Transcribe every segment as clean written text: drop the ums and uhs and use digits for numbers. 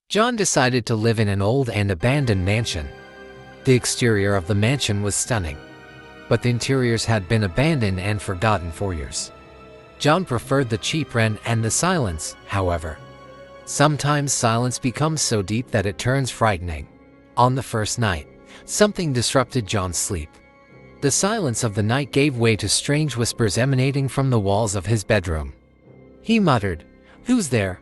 John decided to live in an old and abandoned mansion. The exterior of the mansion was stunning, but the interiors had been abandoned and forgotten for years. John preferred the cheap rent and the silence, however. Sometimes silence becomes so deep that it turns frightening. On the first night, something disrupted John's sleep. The silence of the night gave way to strange whispers emanating from the walls of his bedroom. He muttered, "Who's there?"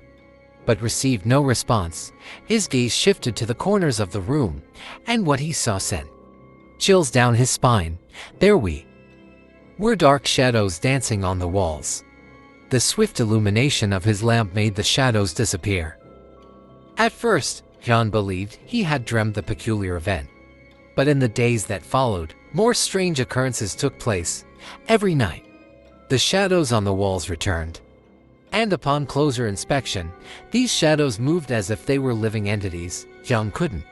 but received no response. His gaze shifted to the corners of the room, and what he saw sent chills down his spine. There were dark shadows dancing on the walls. The swift illumination of his lamp made the shadows disappear. At first, John believed he had dreamed the peculiar event. But in the days that followed, more strange occurrences took place. Every night, the shadows on the walls returned. And upon closer inspection, these shadows moved as if they were living entities. John couldn't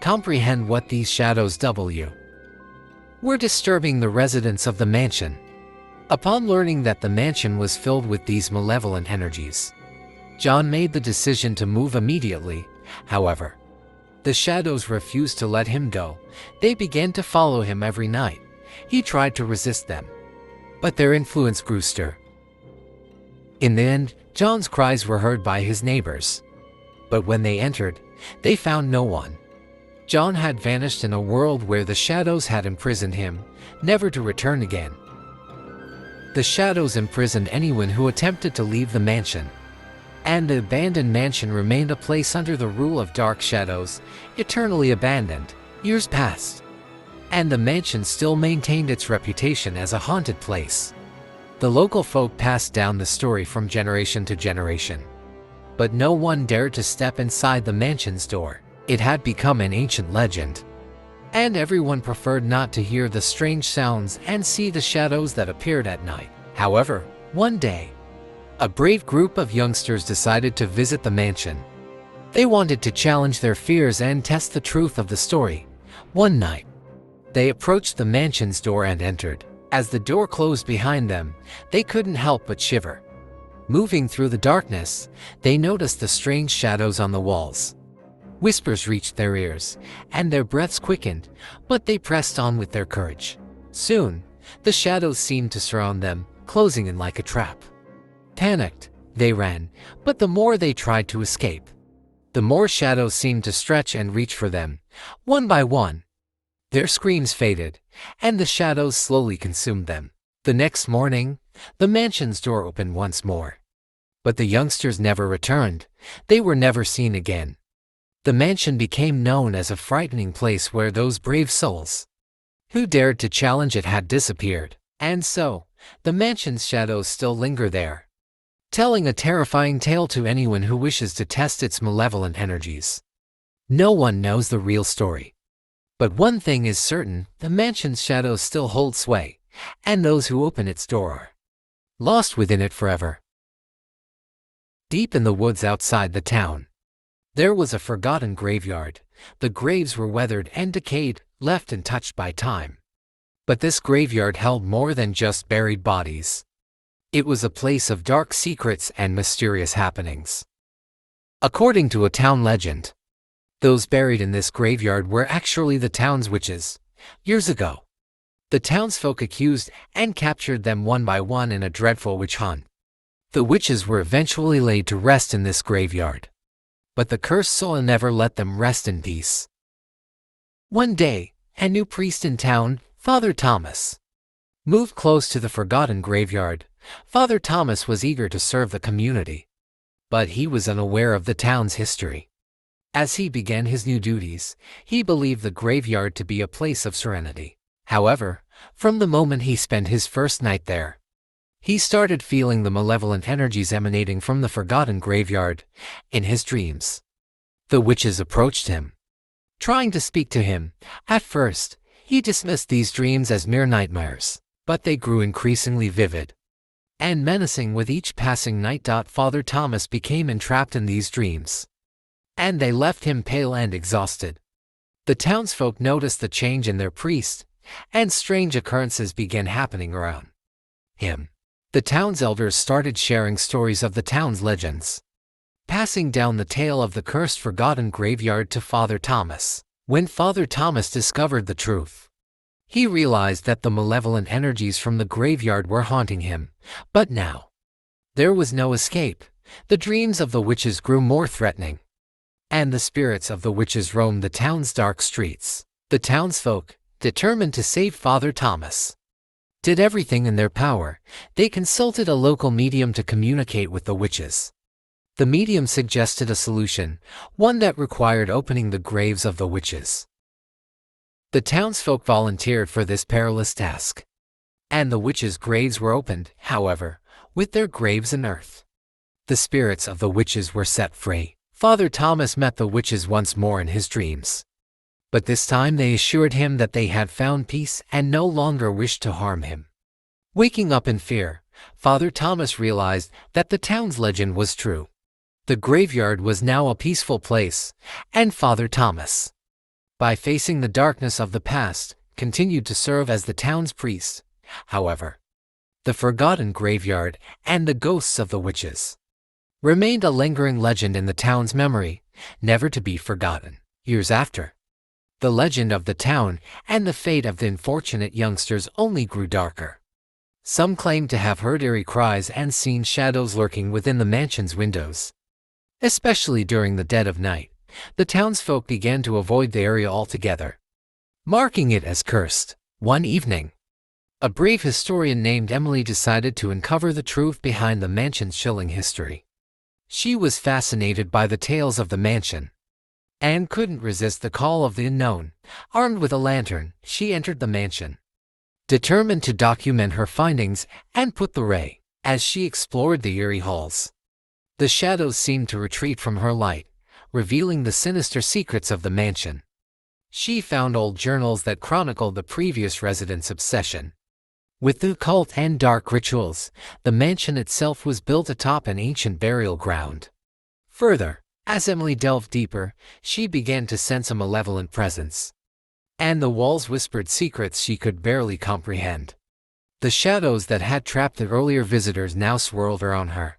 comprehend what these shadows were disturbing the residents of the mansion. Upon learning that the mansion was filled with these malevolent energies, John made the decision to move immediately. However, the shadows refused to let him go. They began to follow him every night. He tried to resist them, but their influence grew stronger. In the end, John's cries were heard by his neighbors. But when they entered, they found no one. John had vanished in a world where the shadows had imprisoned him, never to return again. The shadows imprisoned anyone who attempted to leave the mansion. And the abandoned mansion remained a place under the rule of dark shadows, eternally abandoned. Years passed, and the mansion still maintained its reputation as a haunted place. The local folk passed down the story from generation to generation. But no one dared to step inside the mansion's door. It had become an ancient legend, and everyone preferred not to hear the strange sounds and see the shadows that appeared at night. However, one day, a brave group of youngsters decided to visit the mansion. They wanted to challenge their fears and test the truth of the story. One night, they approached the mansion's door and entered. As the door closed behind them, they couldn't help but shiver. Moving through the darkness, they noticed the strange shadows on the walls. Whispers reached their ears, and their breaths quickened, but they pressed on with their courage. Soon, the shadows seemed to surround them, closing in like a trap. Panicked, they ran, but the more they tried to escape, the more shadows seemed to stretch and reach for them. One by one, their screams faded, and the shadows slowly consumed them. The next morning, the mansion's door opened once more. But the youngsters never returned. They were never seen again. The mansion became known as a frightening place where those brave souls who dared to challenge it had disappeared. And so, the mansion's shadows still linger there, telling a terrifying tale to anyone who wishes to test its malevolent energies. No one knows the real story. But one thing is certain, the mansion's shadows still hold sway, and those who open its door are lost within it forever. Deep in the woods outside the town, there was a forgotten graveyard. The graves were weathered and decayed, left untouched by time. But this graveyard held more than just buried bodies. It was a place of dark secrets and mysterious happenings. According to a town legend, those buried in this graveyard were actually the town's witches. Years ago, the townsfolk accused and captured them one by one in a dreadful witch hunt. The witches were eventually laid to rest in this graveyard, but the cursed soul never let them rest in peace. One day, a new priest in town, Father Thomas, moved close to the forgotten graveyard. Father Thomas was eager to serve the community, but he was unaware of the town's history. As he began his new duties, he believed the graveyard to be a place of serenity. However, from the moment he spent his first night there, he started feeling the malevolent energies emanating from the forgotten graveyard. In his dreams, the witches approached him, trying to speak to him. At first, he dismissed these dreams as mere nightmares, but they grew increasingly vivid and menacing with each passing night. Father Thomas became entrapped in these dreams, and they left him pale and exhausted. The townsfolk noticed the change in their priest, and strange occurrences began happening around him. The town's elders started sharing stories of the town's legends, passing down the tale of the cursed forgotten graveyard to Father Thomas. When Father Thomas discovered the truth, he realized that the malevolent energies from the graveyard were haunting him. But now, there was no escape. The dreams of the witches grew more threatening, and the spirits of the witches roamed the town's dark streets. The townsfolk, determined to save Father Thomas, did everything in their power. They consulted a local medium to communicate with the witches. The medium suggested a solution, one that required opening the graves of the witches. The townsfolk volunteered for this perilous task, and the witches' graves were opened. However, with their graves unearthed, the spirits of the witches were set free. Father Thomas met the witches once more in his dreams, but this time they assured him that they had found peace and no longer wished to harm him. Waking up in fear, Father Thomas realized that the town's legend was true. The graveyard was now a peaceful place, and Father Thomas, by facing the darkness of the past, continued to serve as the town's priest. However, the forgotten graveyard and the ghosts of the witches remained a lingering legend in the town's memory, never to be forgotten. Years after, the legend of the town and the fate of the unfortunate youngsters only grew darker. Some claimed to have heard eerie cries and seen shadows lurking within the mansion's windows. Especially during the dead of night, the townsfolk began to avoid the area altogether, marking it as cursed. One evening, a brave historian named Emily decided to uncover the truth behind the mansion's chilling history. She was fascinated by the tales of the mansion and couldn't resist the call of the unknown. Armed with a lantern, she entered the mansion, determined to document her findings and put the ray. As she explored the eerie halls, the shadows seemed to retreat from her light, revealing the sinister secrets of the mansion. She found old journals that chronicled the previous residents' obsession with the occult and dark rituals. The mansion itself was built atop an ancient burial ground. Further, as Emily delved deeper, she began to sense a malevolent presence, and the walls whispered secrets she could barely comprehend. The shadows that had trapped the earlier visitors now swirled around her,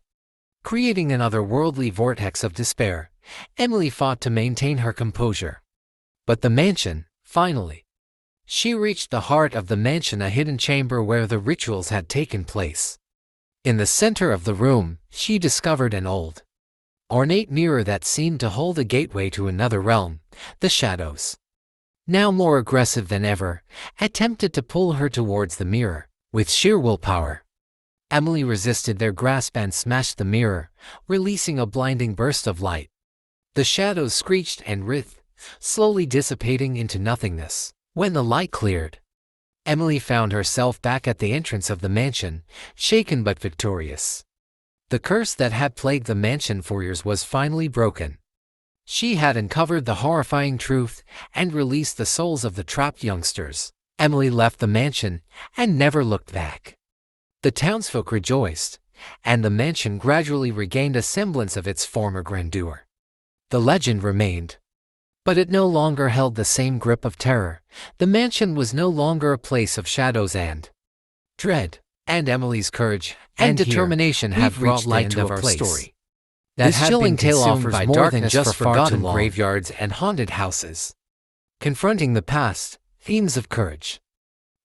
creating an otherworldly vortex of despair. Emily fought to maintain her composure. But the mansion, finally. She reached the heart of the mansion, a hidden chamber where the rituals had taken place. In the center of the room, she discovered an old, ornate mirror that seemed to hold a gateway to another realm. The shadows, now more aggressive than ever, attempted to pull her towards the mirror. With sheer willpower, Emily resisted their grasp and smashed the mirror, releasing a blinding burst of light. The shadows screeched and writhed, slowly dissipating into nothingness. When the light cleared, Emily found herself back at the entrance of the mansion, shaken but victorious. The curse that had plagued the mansion for years was finally broken. She had uncovered the horrifying truth and released the souls of the trapped youngsters. Emily left the mansion and never looked back. The townsfolk rejoiced, and the mansion gradually regained a semblance of its former grandeur. The legend remained, but it no longer held the same grip of terror. The mansion was no longer a place of shadows and dread, and Emily's courage and determination have brought light to our story. This chilling tale offers more than just forgotten graveyards and haunted houses. Confronting the past, themes of courage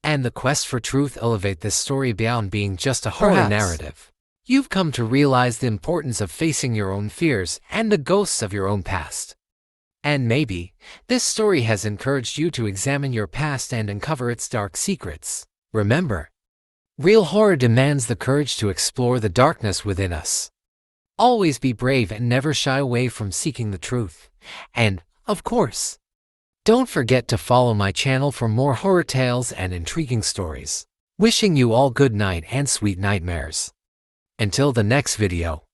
and the quest for truth elevate this story beyond being just a horror narrative. You've come to realize the importance of facing your own fears and the ghosts of your own past. And maybe, this story has encouraged you to examine your past and uncover its dark secrets. Remember, real horror demands the courage to explore the darkness within us. Always be brave and never shy away from seeking the truth. And, of course, don't forget to follow my channel for more horror tales and intriguing stories. Wishing you all good night and sweet nightmares. Until the next video.